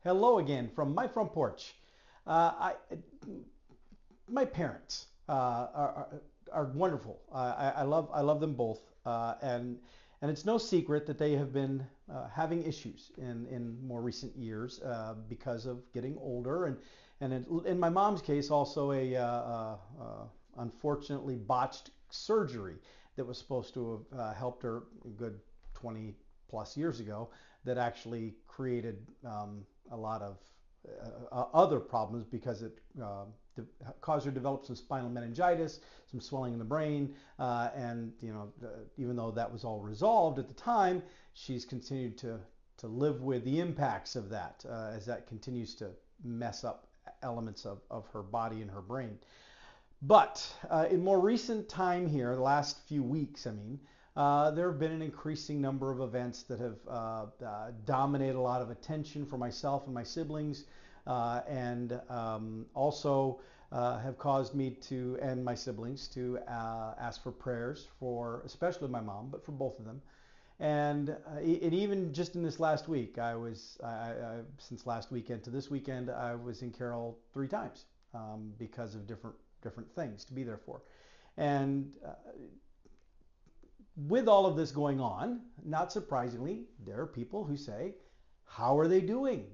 Hello again from my front porch. Uh, I, my parents are wonderful. I love them both, and it's no secret that they have been having issues in more recent years because of getting older, and in my mom's case also a unfortunately botched surgery that was supposed to have helped her a good 20 plus years ago that actually created a lot of other problems because it caused her to develop some spinal meningitis, some swelling in the brain, and even though that was all resolved at the time, she's continued to live with the impacts of that as that continues to mess up elements of her body and her brain. But in more recent time here, the last few weeks, there have been an increasing number of events that have dominated a lot of attention for myself and my siblings, and also have caused me to and my siblings to ask for prayers for, especially my mom, but for both of them. And even just in this last week, since last weekend to this weekend, I was in Carroll 3 times because of different things to be there for. And with all of this going on, not surprisingly, there are people who say, how are they doing?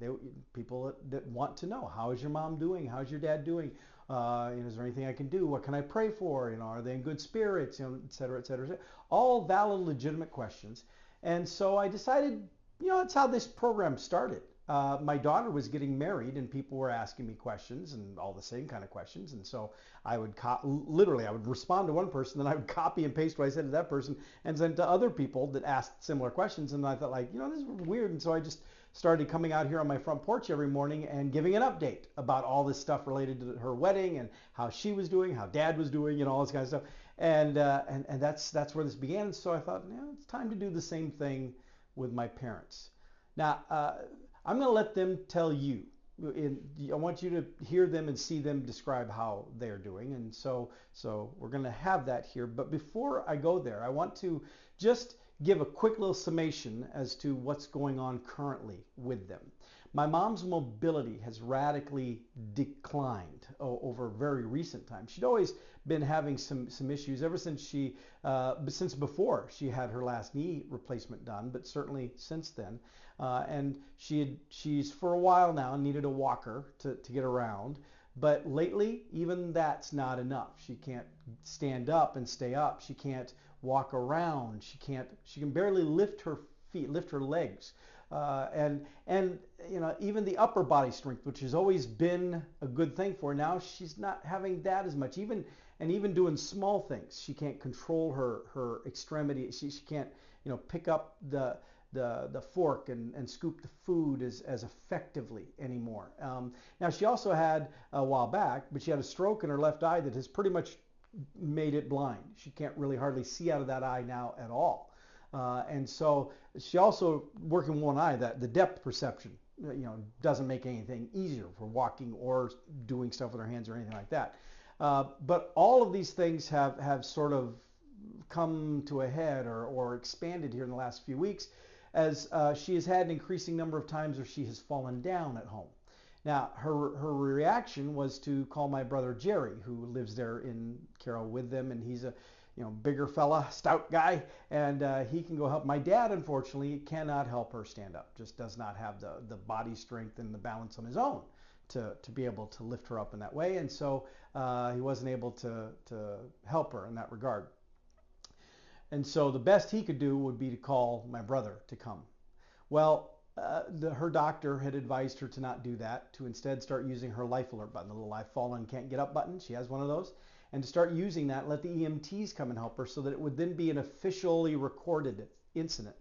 People that want to know, how is your mom doing? How's your dad doing? Is there anything I can do? What can I pray for? Are they in good spirits? Et cetera, et cetera, et cetera. All valid, legitimate questions. And so I decided, that's how this program started. My daughter was getting married and people were asking me questions and all the same kind of questions. And so I would literally, I would respond to one person, then I would copy and paste what I said to that person and send to other people that asked similar questions. And I thought this is weird. And so I just started coming out here on my front porch every morning and giving an update about all this stuff related to her wedding and how she was doing, how dad was doing, all this kind of stuff. And that's where this began. And so I thought, it's time to do the same thing with my parents. Now, I'm going to let them tell you. I want you to hear them and see them describe how they're doing. And so we're going to have that here. But before I go there, I want to just give a quick little summation as to what's going on currently with them. My mom's mobility has radically declined over very recent times. She'd always been having some issues ever since since before she had her last knee replacement done, but certainly since then. And she's for a while now needed a walker to get around. But lately, even that's not enough. She can't stand up and stay up. She can't walk around. She can barely lift her feet, lift her legs. And even the upper body strength, which has always been a good thing for her, now she's not having that as much. Even doing small things, she can't control her extremity. She can't pick up the fork and scoop the food as effectively anymore. Now she also had a while back, but she had a stroke in her left eye that has pretty much made it blind. She can't really hardly see out of that eye now at all. And so she also, working one eye, that the depth perception, doesn't make anything easier for walking or doing stuff with her hands or anything like that. But all of these things have sort of come to a head or expanded here in the last few weeks as she has had an increasing number of times where she has fallen down at home. Now, her reaction was to call my brother Jerry, who lives there in Carroll with them, and he's a bigger fella, stout guy, and he can go help. My dad, unfortunately, cannot help her stand up, just does not have the body strength and the balance on his own to be able to lift her up in that way, and so he wasn't able to help her in that regard. And so the best he could do would be to call my brother to come. Well, her doctor had advised her to not do that, to instead start using her life alert button, the little I've fallen, can't get up button. She has one of those. And to start using that, let the EMTs come and help her so that it would then be an officially recorded incident.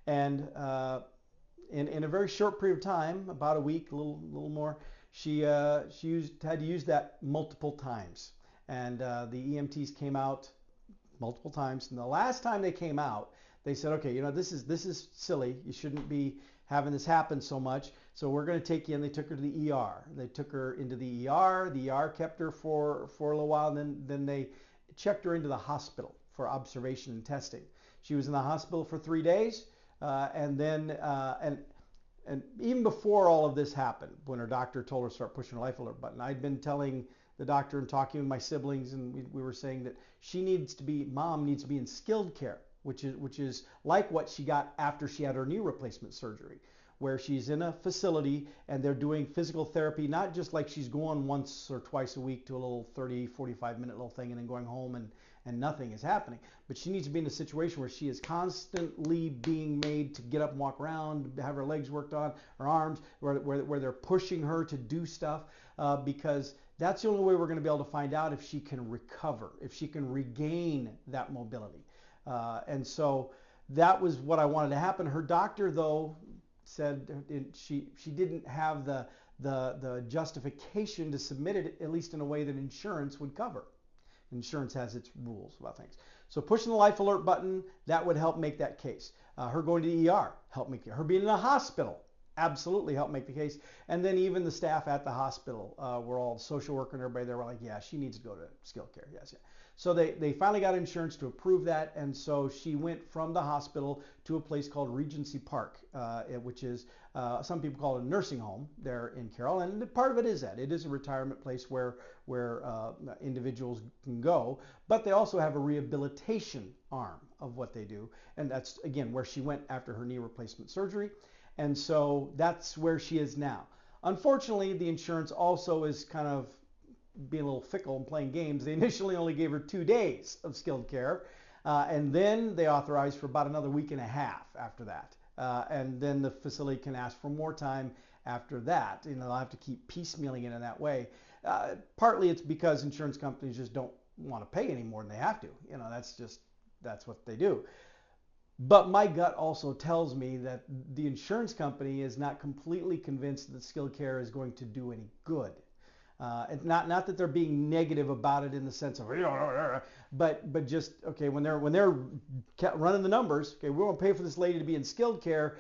And in a very short period of time, about a week, a little more, she had to use that multiple times. And the EMTs came out multiple times. And the last time they came out, they said, okay, this is silly. You shouldn't be having this happen so much. So we're going to take you, and they took her to the ER. They took her into the ER. The ER kept her for a little while, and then they checked her into the hospital for observation and testing. She was in the hospital for 3 days, and then And even before all of this happened, when her doctor told her to start pushing the life alert button, I'd been telling the doctor and talking with my siblings, and we were saying that mom needs to be in skilled care, which is like what she got after she had her knee replacement surgery, where she's in a facility and they're doing physical therapy, not just like she's going once or twice a week to a little 30, 45-minute little thing and then going home and nothing is happening. But she needs to be in a situation where she is constantly being made to get up and walk around, have her legs worked on, her arms, where they're pushing her to do stuff, because that's the only way we're going to be able to find out if she can recover, if she can regain that mobility. And so that was what I wanted to happen. Her doctor, though, said she didn't have the justification to submit it, at least in a way that insurance would cover. Insurance has its rules about things. So pushing the life alert button, that would help make that case. Her going to the ER helped make it. Her being in a hospital absolutely helped make the case. And then even the staff at the hospital, were all social worker and everybody there were like, yeah, she needs to go to skilled care. Yes, yeah. So they finally got insurance to approve that, and so she went from the hospital to a place called Regency Park, which is, some people call it a nursing home there in Carroll, and part of it is that. It is a retirement place where individuals can go, but they also have a rehabilitation arm of what they do, and that's, again, where she went after her knee replacement surgery, and so that's where she is now. Unfortunately, the insurance also is kind of being a little fickle and playing games. They initially only gave her 2 days of skilled care, and then they authorized for about another week and a half after that. And then the facility can ask for more time after that. You know, they'll have to keep piecemealing it in that way. Partly it's because insurance companies just don't want to pay any more than they have to. You know, that's what they do. But my gut also tells me that the insurance company is not completely convinced that skilled care is going to do any good. And not that they're being negative about it in the sense of, but just, okay, when they're running the numbers, okay, we're going to pay for this lady to be in skilled care,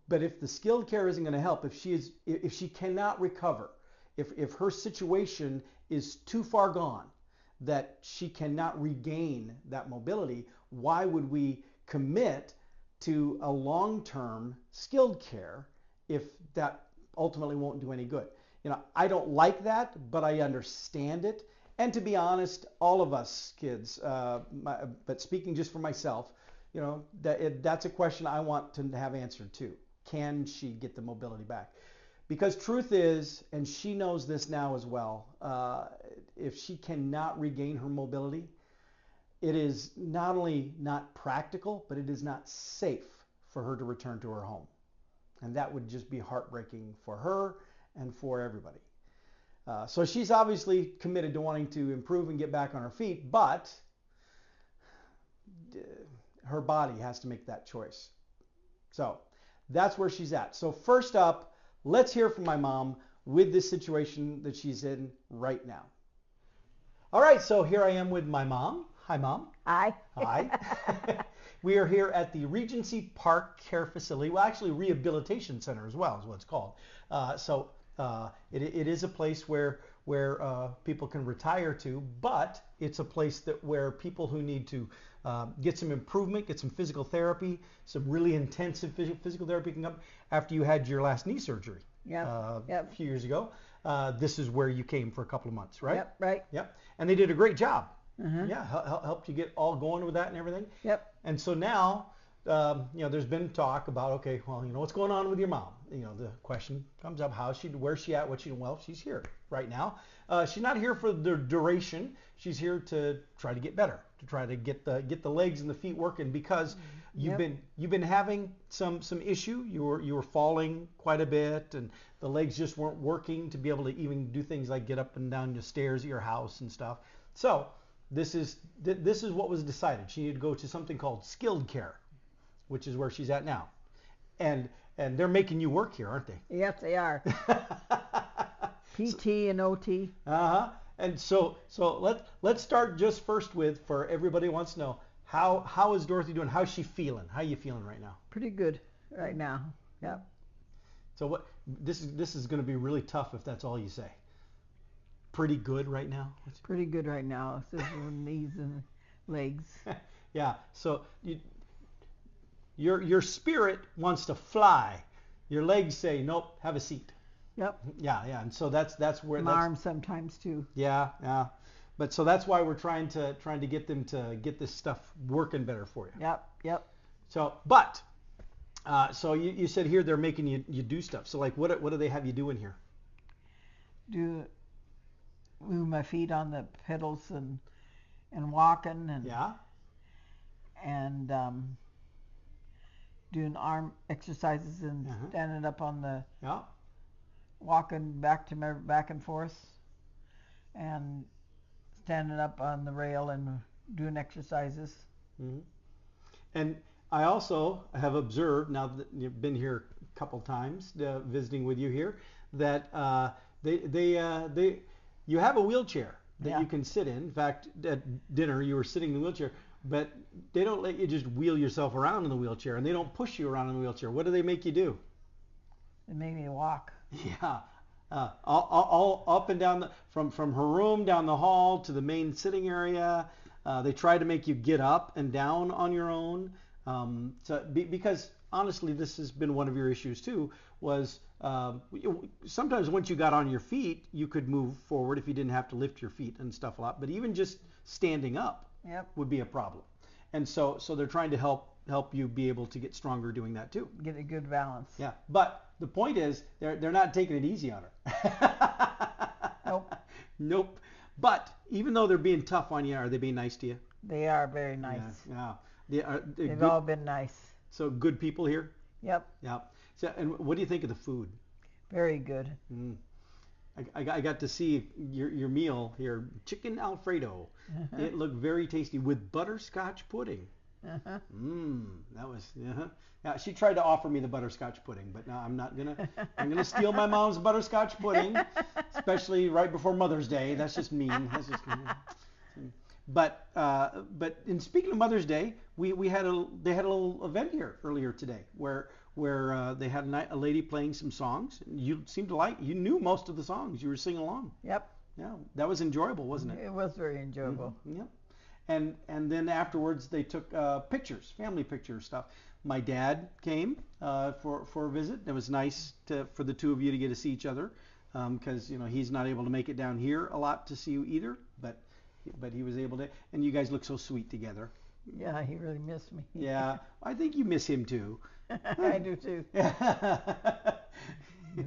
but if the skilled care isn't going to help, if she cannot recover, if her situation is too far gone that she cannot regain that mobility, why would we commit to a long-term skilled care if that ultimately won't do any good? You know, I don't like that, but I understand it. And to be honest, all of us kids, but speaking just for myself, you know, that's a question I want to have answered too. Can she get the mobility back? Because truth is, and she knows this now as well, if she cannot regain her mobility, it is not only not practical, but it is not safe for her to return to her home. And that would just be heartbreaking for her and for everybody. So she's obviously committed to wanting to improve and get back on her feet, but her body has to make that choice. So that's where she's at. So first up, let's hear from my mom with this situation that she's in right now. All right, so here I am with my mom. Hi, Mom. Hi. Hi. We are here at the Regency Park Care Facility. Well, actually, Rehabilitation Center as well is what it's called. It is a place where people can retire to, but it's a place where people who need to get some improvement, get some physical therapy, some really intensive physical therapy can come after you had your last knee surgery. Yep. A few years ago. This is where you came for a couple of months, right? Yep, right. Yep. And they did a great job. Mm-hmm. Yeah, helped you get all going with that and everything. Yep. And so now, there's been talk about, okay, well, what's going on with your mom? The question comes up, where's she at? Well, she's here right now. She's not here for the duration. She's here to try to get better, to try to get the legs and the feet working, because you've been having some issue. You were falling quite a bit, and the legs just weren't working to be able to even do things like get up and down the stairs at your house and stuff. So this is what was decided. She needed to go to something called skilled care, which is where she's at now. And they're making you work here, aren't they? Yes, they are. PT and OT. Uh-huh. And so let's start just first with, for everybody who wants to know, how is Dorothy doing? How's she feeling? How are you feeling right now? Pretty good right now. Yep. So this is going to be really tough if that's all you say. Pretty good right now? Pretty good right now. It's just the knees and legs. Yeah. So your spirit wants to fly, your legs say, nope, have a seat. Yep. Yeah, yeah. And so that's where My arms sometimes too. yeah, yeah. But so that's why we're trying to get them to get this stuff working better for you. Yep. Yep. So, but so you said here they're making you do stuff. So like what do they have you doing here? Move my feet on the pedals and walking and Yeah. and doing arm exercises and standing up on the walking back and forth and standing up on the rail and doing exercises. Mm-hmm. And I also have observed, now that you've been here a couple times visiting with you here, that you have a wheelchair that you can sit in. In fact, at dinner you were sitting in the wheelchair, but they don't let you just wheel yourself around in the wheelchair, and they don't push you around in the wheelchair. What do they make you do? They make me walk. Yeah. All up and down from her room down the hall to the main sitting area. They try to make you get up and down on your own. Because honestly, this has been one of your issues too. Was sometimes once you got on your feet, you could move forward if you didn't have to lift your feet and stuff a lot. But even just standing up would be a problem. And so they're trying to help you be able to get stronger doing that too. Get a good balance. Yeah, but the point is they're not taking it easy on her. Nope. Nope. But even though they're being tough on you, are they being nice to you? They are very nice. Yeah. They've all been nice. So good people here? Yep. Yeah. So, and what do you think of the food? Very good. Mm. I got to see your meal here, chicken Alfredo. It looked very tasty with butterscotch pudding. That was Yeah, she tried to offer me the butterscotch pudding, but no, I'm gonna steal my mom's butterscotch pudding, especially right before Mother's Day. That's just mean. That's just mean. But in speaking of Mother's Day, they had a little event here earlier today where they had a lady playing some songs. You seemed to you knew most of the songs. You were singing along. Yep. Yeah, that was enjoyable, wasn't it? It was very enjoyable. Mm-hmm. Yep. And then afterwards they took pictures, family picture stuff. My dad came for a visit. It was nice for the two of you to get to see each other because he's not able to make it down here a lot to see you either, but he was able to. And you guys look so sweet together. Yeah, he really missed me. Yeah, I think you miss him too. I do too.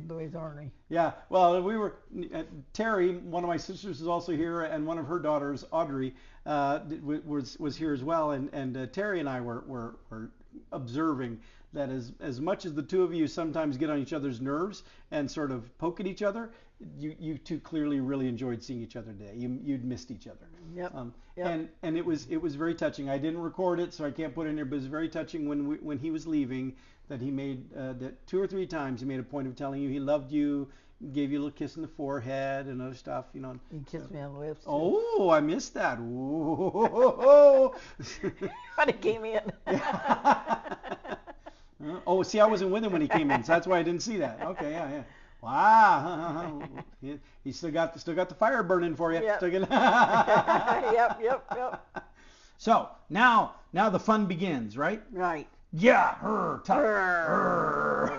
The way he's ornery. Yeah, well, we were Terry, one of my sisters, is also here, and one of her daughters, Audrey, was here as well. And Terry and I were observing that as much as the two of you sometimes get on each other's nerves and sort of poke at each other, you two clearly really enjoyed seeing each other today. You'd missed each other. Yep. And it was very touching. I didn't record it, so I can't put it in there, but it was very touching when he was leaving that he made that 2 or 3 times he made a point of telling you he loved you, gave you a little kiss on the forehead and other stuff, He kissed me on the lips. Too. Oh, I missed that. Ooh. But he came in. Oh, see, I wasn't with him when he came in, so that's why I didn't see that. Okay, yeah. Wow. He still got the fire burning for you. Yep. Yep. So now the fun begins, right? Right. Yeah, tough.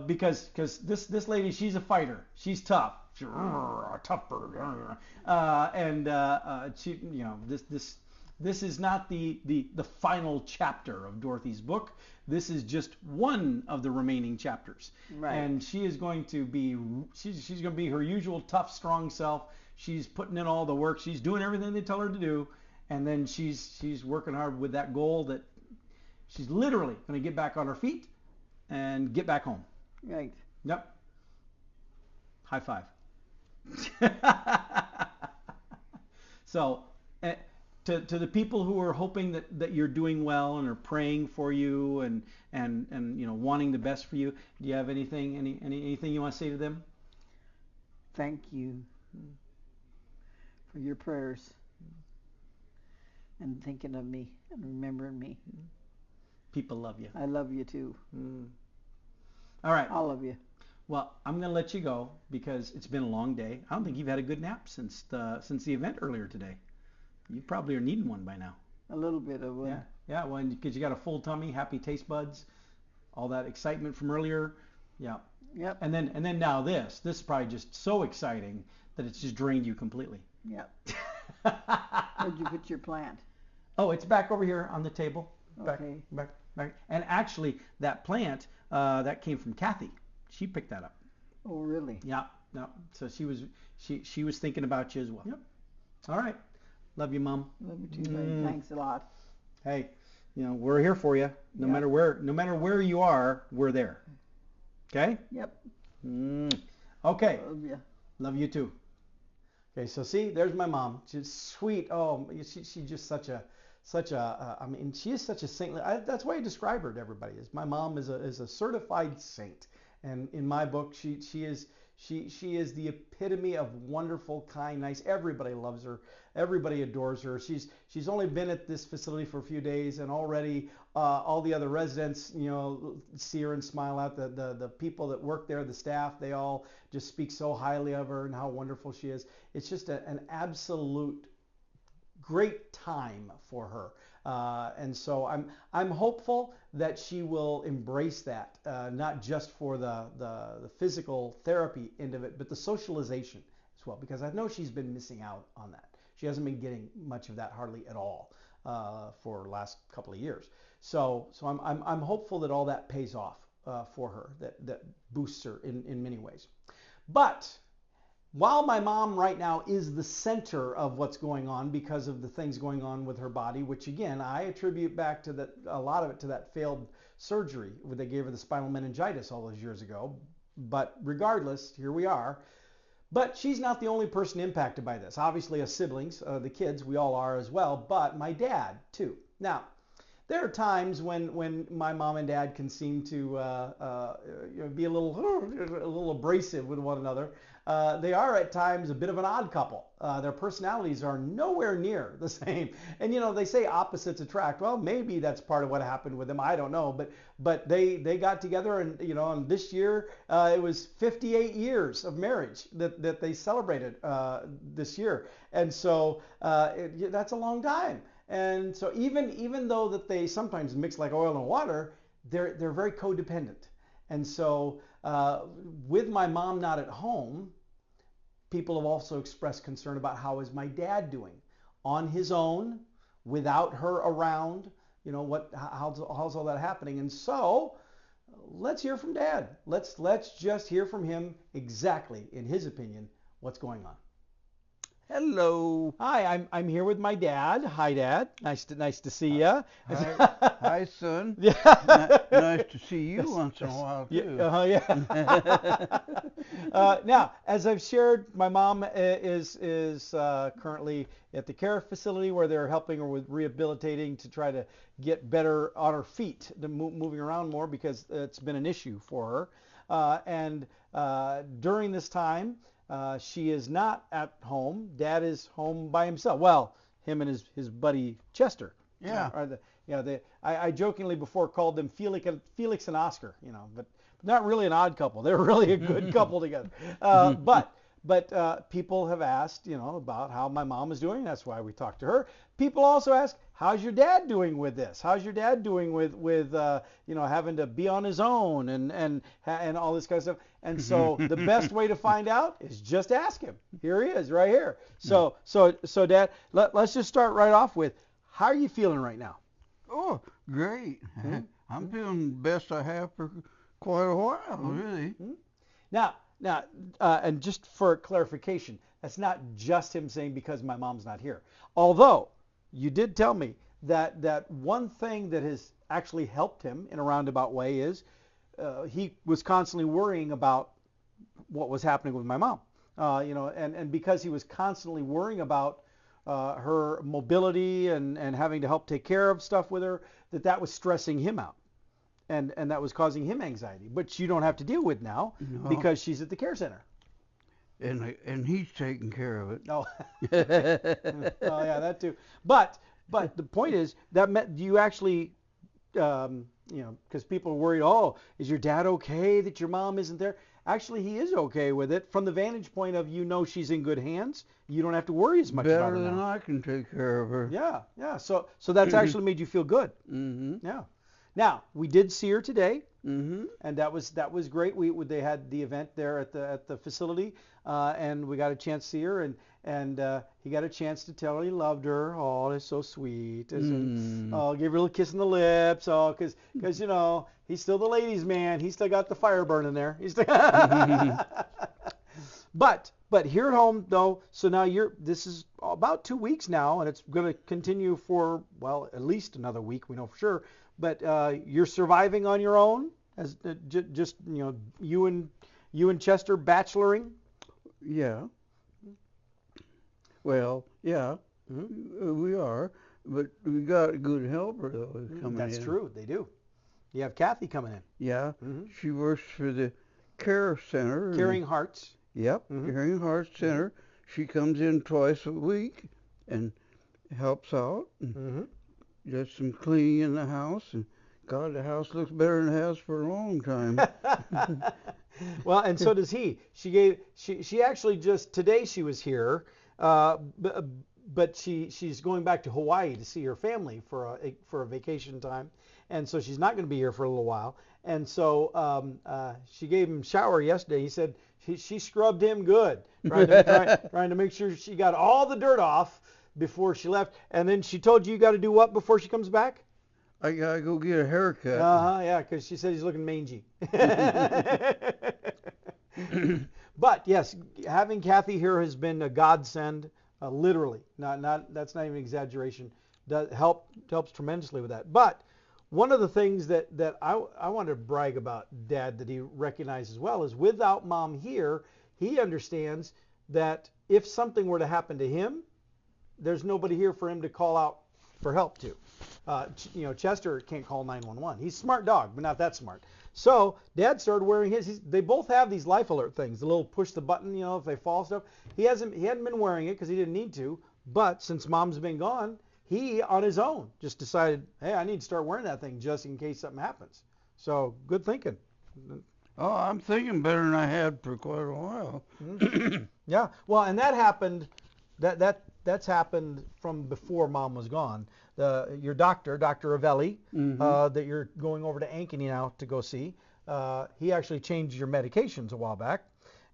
Because this lady, she's a fighter. She's tough. Tougher. And she, this is not the final chapter of Dorothy's book. This is just one of the remaining chapters. Right. And she is going to be she's going to be her usual tough, strong self. She's putting in all the work. She's doing everything they tell her to do. And then she's working hard with that goal that she's literally going to get back on her feet and get back home. Right. Yep. High five. So, to the people who are hoping that you're doing well and are praying for you and wanting the best for you, do you have anything you want to say to them? Thank you for your prayers and thinking of me and remembering me. People love you. I love you too. All right. All of you. Well, I'm going to let you go because it's been a long day. I don't think you've had a good nap since the event earlier today. You probably are needing one by now. A little bit of one. Yeah. Well, because you got a full tummy, happy taste buds, all that excitement from earlier. Yeah. Yep. And then now this is probably just so exciting that it's just drained you completely. Yep. Where'd you put your plant? Oh, it's back over here on the table. Okay. Back. And actually, that plant that came from Kathy. She picked that up. Oh, really? Yeah. No. So she was thinking about you as well. Yep. All right. Love you, Mom. Love you too, buddy. Thanks a lot. Hey, we're here for you. No matter where you are, we're there. Okay? Yep. Okay. Love you. Love you too. Okay, so see, there's my mom. She's sweet. Oh, she's just such a I mean, she is such a saintly. That's why I describe her to everybody. Is my mom is a certified saint, and in my book, she is the epitome of wonderful, kind, nice. Everybody loves her. Everybody adores her. She's only been at this facility for a few days, and already all the other residents, see her and smile out. The people that work there, the staff, they all just speak so highly of her and how wonderful she is. It's just an absolute great time for her, and so I'm hopeful that she will embrace that, not just for the physical therapy end of it, but the socialization as well, because I know she's been missing out on that. She hasn't been getting much of that hardly at all for the last couple of years. So I'm hopeful that all that pays off for her, that boosts her in many ways. But while my mom right now is the center of what's going on because of the things going on with her body, which again I attribute back to a lot of it to that failed surgery where they gave her the spinal meningitis all those years ago. But regardless, here we are. But she's not the only person impacted by this. Obviously, as siblings, the kids, we all are as well, but my dad too. Now, there are times when my mom and dad can seem to be a little abrasive with one another. They are at times a bit of an odd couple. Their personalities are nowhere near the same. And they say opposites attract. Well, maybe that's part of what happened with them. I don't know. But they got together, and and this year it was 58 years of marriage that they celebrated this year. And so that's a long time. And so even though that they sometimes mix like oil and water, they're very codependent. And so with my mom not at home, people have also expressed concern about how is my dad doing on his own, without her around. How's all that happening? And so let's hear from Dad. Let's just hear from him exactly, in his opinion, what's going on. Hello. Hi, I'm here with my dad. Hi, Dad. Nice to see you. Hi, son. Nice to see you once in a while too. Now, as I've shared, my mom is currently at the care facility where they're helping her with rehabilitating to try to get better on her feet, moving around more because it's been an issue for her. And during this time, she is not at home. Dad is home by himself. Well, him and his buddy Chester. Yeah. I jokingly before called them Felix and Oscar. But not really an odd couple. They're really a good couple together. But people have asked, about how my mom is doing. That's why we talked to her. People also ask, how's your dad doing with this? How's your dad doing with having to be on his own and all this kind of stuff? And so the best way to find out is just ask him. Here he is, right here. So Dad, let's just start right off with, how are you feeling right now? Oh, great. I'm feeling the best I have for quite a while, really. Now, and just for clarification, that's not just him saying because my mom's not here. Although you did tell me that one thing that has actually helped him in a roundabout way is he was constantly worrying about what was happening with my mom. And because he was constantly worrying about her mobility and having to help take care of stuff with her, that was stressing him out. And that was causing him anxiety, which you don't have to deal with now because she's at the care center. And he's taking care of it. Oh, oh yeah, that too. But the point is that you actually, because people are worried. Oh, is your dad okay that your mom isn't there? Actually, he is okay with it from the vantage point of she's in good hands. You don't have to worry as much about her now. I can take care of her. Yeah. So that's actually made you feel good. Mm-hmm. Yeah. Now, we did see her today, Mm-hmm. and that was great. They had the event there at the facility, and we got a chance to see her, and he got a chance to tell her he loved her. Oh, that's so sweet. Oh, gave her a little kiss on the lips. Oh, because you know he's still the ladies' man. He's still got the fire burning there. He's still But here at home though, so now this is about 2 weeks now, and it's going to continue for, well, at least another week, we know for sure. But you're surviving on your own, as just you and Chester bacheloring. Yeah. Well, yeah, we are, but we got a good helper though coming in. That's true, they do. You have Kathy coming in. Yeah, she works for the Care Center. Caring Hearts. Yep, Caring Hearts Center. She comes in twice a week and helps out. Does some cleaning in the house, and God, the house looks better than it has for a long time. Well, and so does he. She actually just today she was here, but she's going back to Hawaii to see her family for a vacation time, and so she's not going to be here for a little while. And so she gave him a shower yesterday. He said she scrubbed him good, trying to make sure she got all the dirt off before she left. And then she told you got to do what before she comes back? I gotta go get a haircut. Yeah, because she said he's looking mangy. But yes, having Kathy here has been a godsend, literally. Not that's not even exaggeration. Helps tremendously with that. But one of the things that I want to brag about Dad that he recognizes well is without Mom here, he understands that if something were to happen to him, there's nobody here for him to call out for help to. Chester can't call 911. He's a smart dog, but not that smart. So Dad started wearing his. They both have these life alert things, the little push the button, if they fall stuff. He hadn't been wearing it because he didn't need to. But since Mom's been gone, he on his own just decided, hey, I need to start wearing that thing just in case something happens. So good thinking. Oh, I'm thinking better than I had for quite a while. Yeah. Well, and that happened. That's happened from before Mom was gone. Your doctor, Dr. Avelli, that you're going over to Ankeny now to go see, he actually changed your medications a while back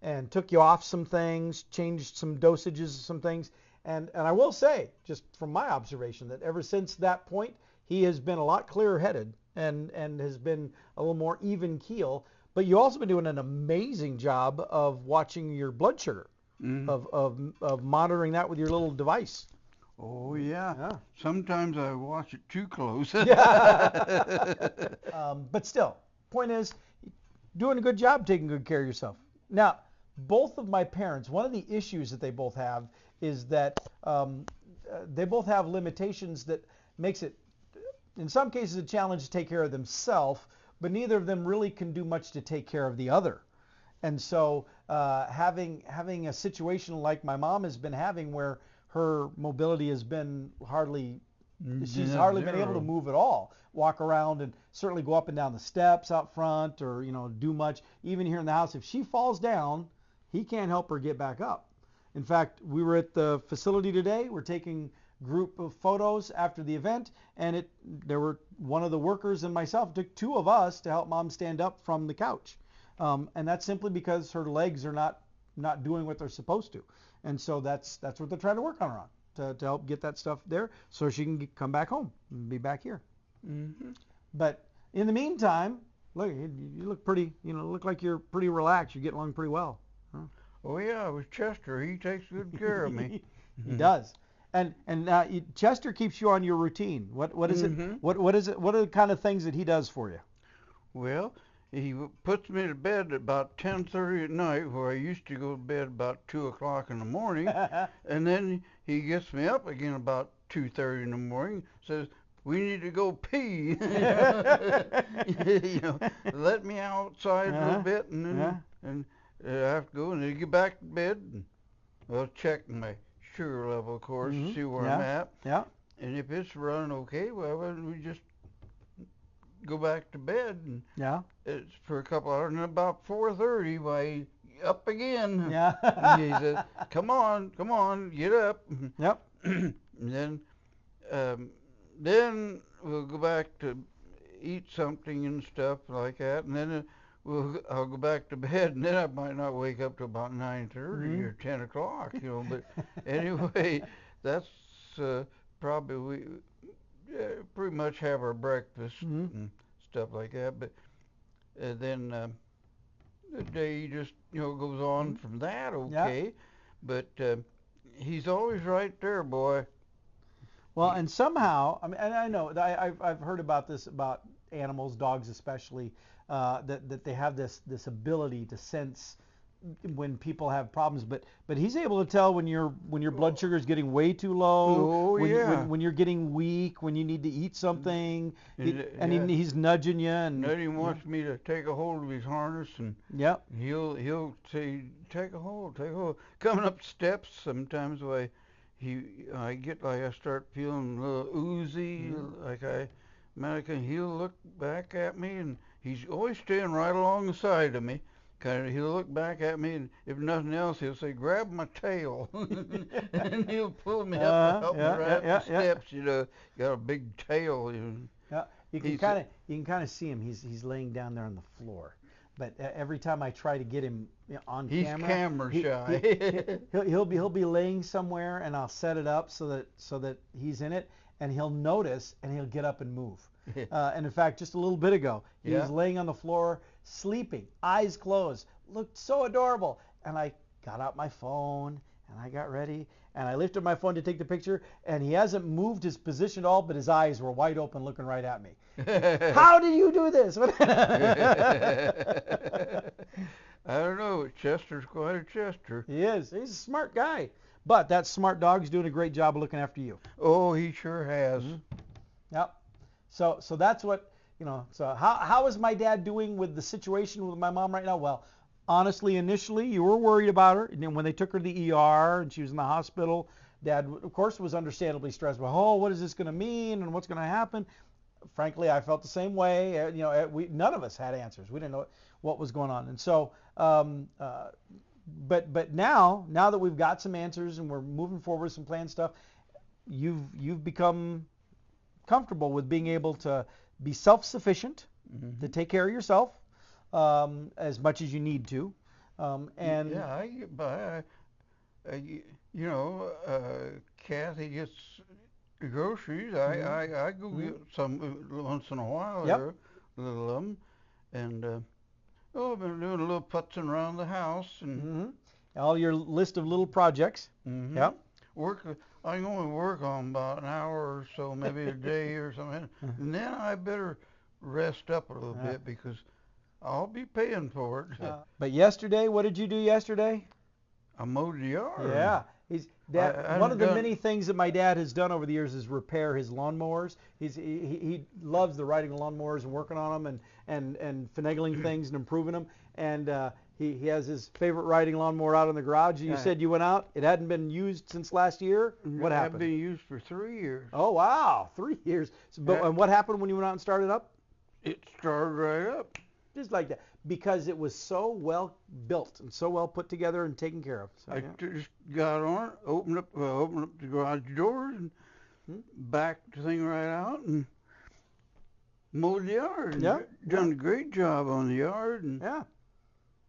and took you off some things, changed some dosages of some things. And I will say, just from my observation, that ever since that point, he has been a lot clearer headed and has been a little more even keel. But you've also been doing an amazing job of watching your blood sugar, of monitoring that with your little device. Oh, yeah. Sometimes I watch it too close. But still, point is, doing a good job taking good care of yourself. Now, both of my parents, one of the issues that they both have is that they both have limitations that makes it, in some cases, a challenge to take care of themselves, but neither of them really can do much to take care of the other. And so having a situation like my mom has been having where her mobility has been she's hardly been able to move at all, walk around and certainly go up and down the steps out front or, do much. Even here in the house, if she falls down, he can't help her get back up. In fact, we were at the facility today. We're taking group of photos after the event, and there were one of the workers and myself. It took two of us to help Mom stand up from the couch. And that's simply because her legs are not doing what they're supposed to. And so that's what they're trying to work on her on, to help get that stuff there so she can come back home and be back here. But in the meantime, look, you look pretty, look like you're pretty relaxed. You're getting along pretty well. Huh? Oh, yeah, with Chester. He takes good care of me. He does. And Chester keeps you on your routine. What is it? What is it? What are the kind of things that he does for you? Well, he puts me to bed at about 10:30 at night, where I used to go to bed about 2 o'clock in the morning. And then he gets me up again about 2:30 in the morning, says, we need to go pee. Let me outside a little bit, and then I have to go, and then get back to bed. And, check my sugar level, of course, see where I'm at. Yeah. And if it's running okay, well, we just go back to bed. And it's for a couple hours, and about 4:30, why, up again. Yeah. And he says, come on, get up. Yep. And then we'll go back to, eat something and stuff like that, and then I'll go back to bed, and then I might not wake up till about 9:30 or 10 o'clock, But anyway, that's probably we pretty much have our breakfast and stuff like that. But then the day just goes on from that, okay. Yeah. But he's always right there, boy. Well, and somehow, I mean, and I know I've heard about this about animals, dogs especially, that they have this ability to sense when people have problems, but he's able to tell when your blood sugar is getting way too low, when you're getting weak, when you need to eat something, he's nudging you, and then he wants me to take a hold of his harness, and he'll say, take a hold. Coming up steps sometimes, I get like I start feeling a little oozy, he'll look back at me, and he's always staying right along the side of me. He'll look back at me, and if nothing else, he'll say, grab my tail. And he'll pull me up to help me right up the steps, got a big tail. Yeah, you can kind of see him. He's laying down there on the floor. But every time I try to get him on camera, he's camera shy. He'll be laying somewhere, and I'll set it up so that he's in it, and he'll notice, and he'll get up and move. And in fact, just a little bit ago, he was laying on the floor, sleeping, eyes closed, looked so adorable. And I got out my phone, and I got ready, and I lifted my phone to take the picture, and he hasn't moved his position at all, but his eyes were wide open, looking right at me. How do you do this? I don't know. Chester's quite a Chester. He is. He's a smart guy. But that smart dog's doing a great job of looking after you. Oh, he sure has. Yep. So that's what, so how is my dad doing with the situation with my mom right now? Well, honestly, initially you were worried about her, and then when they took her to the ER and she was in the hospital, Dad, of course, was understandably stressed. Well, what is this going to mean, and what's going to happen? Frankly, I felt the same way. None of us had answers. We didn't know what was going on, and so, but now that we've got some answers and we're moving forward with some planned stuff, you've become comfortable with being able to be self-sufficient, to take care of yourself as much as you need to, and I get by. Kathy gets the groceries. I go get some once in a while. There, little of them, and I've been doing a little putzing around the house and all your list of little projects. Yep. I can only work on about an hour or so, maybe a day or something, and then I better rest up a little bit because I'll be paying for it. But yesterday, what did you do yesterday? I mowed the yard. Yeah. One of the many things that my dad has done over the years is repair his lawnmowers. He loves the riding lawnmowers and working on them and finagling things and improving them. And he has his favorite riding lawnmower out in the garage. You said you went out. It hadn't been used since last year. What happened? It hadn't been used for 3 years. Oh, wow. 3 years. And what happened when you went out and started up? It started right up. Just like that. Because it was so well built and so well put together and taken care of. So, I just got on it, opened up the garage doors, and backed the thing right out and mowed the yard. And done a great job on the yard, and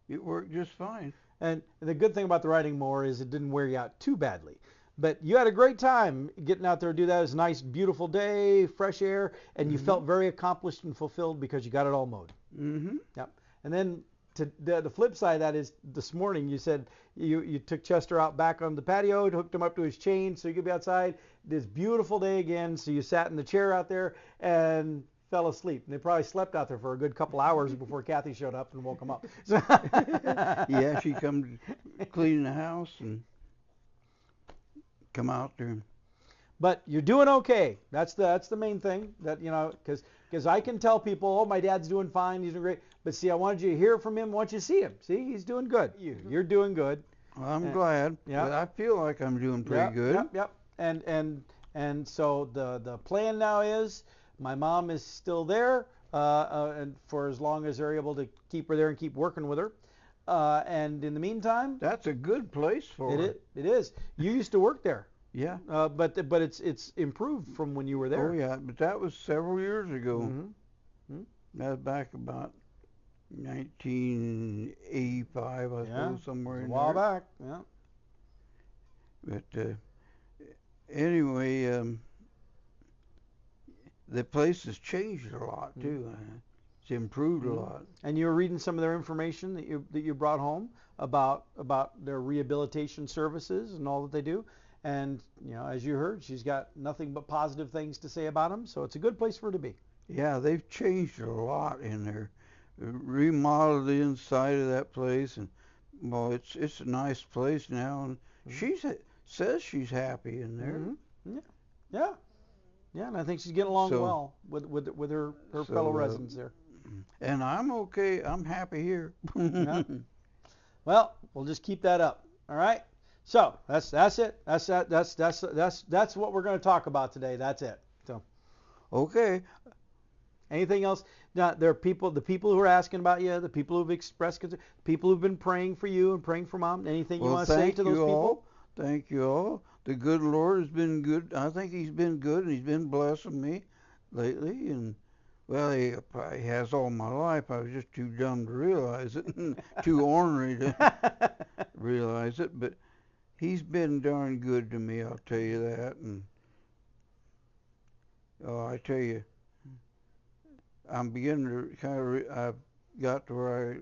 it worked just fine. And the good thing about the riding mower is it didn't wear you out too badly. But you had a great time getting out there to do that. It was a nice, beautiful day, fresh air, and you felt very accomplished and fulfilled because you got it all mowed. Yep. And then the flip side of that is this morning you said you took Chester out back on the patio, hooked him up to his chain so he could be outside. This beautiful day again, so you sat in the chair out there and fell asleep. And they probably slept out there for a good couple hours before Kathy showed up and woke them up. Yeah, she come clean the house and come out there. But you're doing okay. That's the main thing. That because I can tell people, oh, my dad's doing fine, he's doing great. But see, I wanted you to hear from him. I want you to see him. See, he's doing good. You're doing good. Well, I'm glad. Yeah. But I feel like I'm doing pretty good. Yep. And so the plan now is my mom is still there, and for as long as they're able to keep her there and keep working with her. And in the meantime, that's a good place for her. It is. You used to work there. Yeah. But it's improved from when you were there. Oh yeah, but that was several years ago. That was back about 1985, I suppose, somewhere in there. A while back, yeah. But anyway, the place has changed a lot too. It's improved a lot. And you were reading some of their information that you brought home about their rehabilitation services and all that they do. And as you heard, she's got nothing but positive things to say about them. So it's a good place for her to be. Yeah, they've changed a lot in there. Remodeled the inside of that place, and well, it's a nice place now. And she says she's happy in there. Yeah. And I think she's getting along well with her fellow residents there. And I'm okay. I'm happy here. Yeah. Well, we'll just keep that up. All right. So that's it. That's what we're going to talk about today. That's it. So. Okay. Anything else? Now, there are the people who are asking about you, the people who've expressed concern, people who've been praying for you and praying for Mom. Anything you want to say to those people? Thank you all. The good Lord has been good. I think He's been good, and He's been blessing me lately. And well, He probably has all my life. I was just too dumb to realize it, too ornery to realize it. But He's been darn good to me. I'll tell you that. And I tell you, I'm beginning to I've got to where I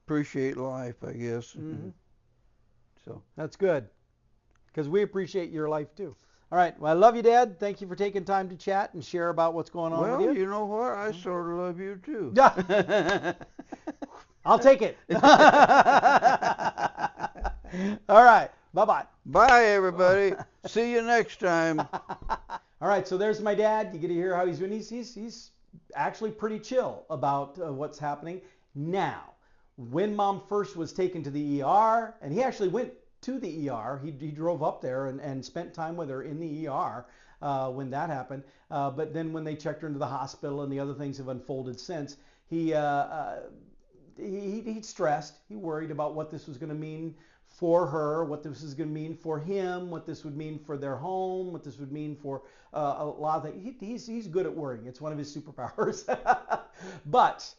appreciate life, I guess. So that's good, because we appreciate your life too. All right. Well, I love you, Dad. Thank you for taking time to chat and share about what's going on with you. Well, you know what? I sort of love you too. Yeah. I'll take it. All right. Bye-bye. Bye, everybody. See you next time. All right. So there's my dad. You get to hear how he's doing. He's actually pretty chill about what's happening now. When Mom first was taken to the ER, and he actually went to the ER, he drove up there and spent time with her in the ER when that happened. But then when they checked her into the hospital and the other things have unfolded since, he stressed, he worried about what this was going to mean for her, what this is going to mean for him, what this would mean for their home, what this would mean for a lot of things. He's good at worrying. It's one of his superpowers. But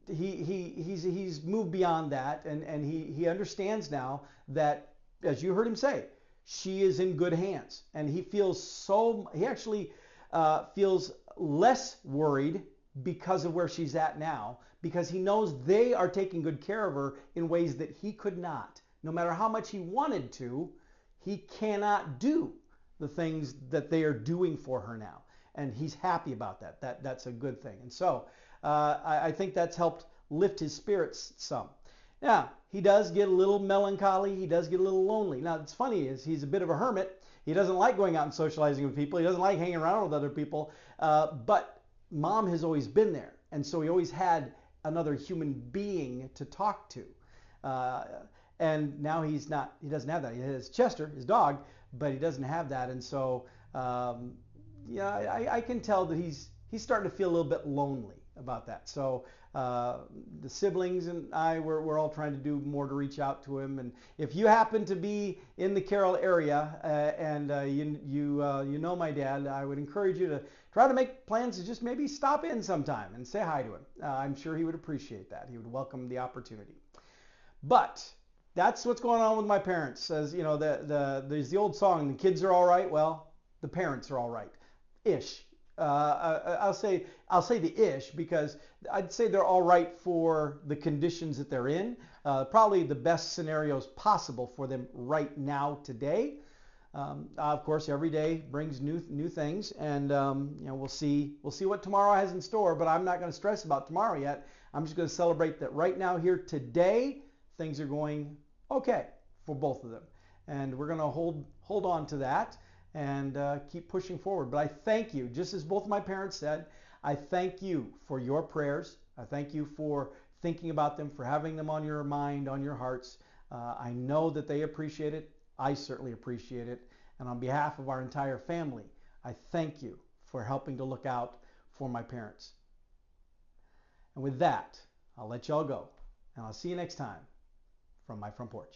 he's moved beyond that, and he understands now that, as you heard him say, she is in good hands, and he actually feels less worried because of where she's at now, because he knows they are taking good care of her in ways that he could not. No matter how much he wanted to, he cannot do the things that they are doing for her now. And he's happy about that. That's a good thing. And so I think that's helped lift his spirits some. Now, he does get a little melancholy. He does get a little lonely. Now, it's funny is he's a bit of a hermit. He doesn't like going out and socializing with people. He doesn't like hanging around with other people. But Mom has always been there. And so he always had another human being to talk to. And now he doesn't have that. He has Chester, his dog, but he doesn't have that. And so, I can tell that he's starting to feel a little bit lonely about that. So the siblings and I, we're all trying to do more to reach out to him. And if you happen to be in the Carroll area and you know my dad, I would encourage you to try to make plans to just maybe stop in sometime and say hi to him. I'm sure he would appreciate that. He would welcome the opportunity. But that's what's going on with my parents. As you know, there's the old song, the kids are all right. Well, the parents are all right, ish. I'll say the ish because I'd say they're all right for the conditions that they're in. Probably the best scenarios possible for them right now today. Of course, every day brings new things, and we'll see what tomorrow has in store. But I'm not going to stress about tomorrow yet. I'm just going to celebrate that right now, here today, things are going okay for both of them, and we're going to hold on to that and keep pushing forward. But I thank you, just as both my parents said, I thank you for your prayers. I thank you for thinking about them, for having them on your mind, on your hearts. I know that they appreciate it. I certainly appreciate it. And on behalf of our entire family, I thank you for helping to look out for my parents. And with that, I'll let y'all go, and I'll see you next time from my front porch.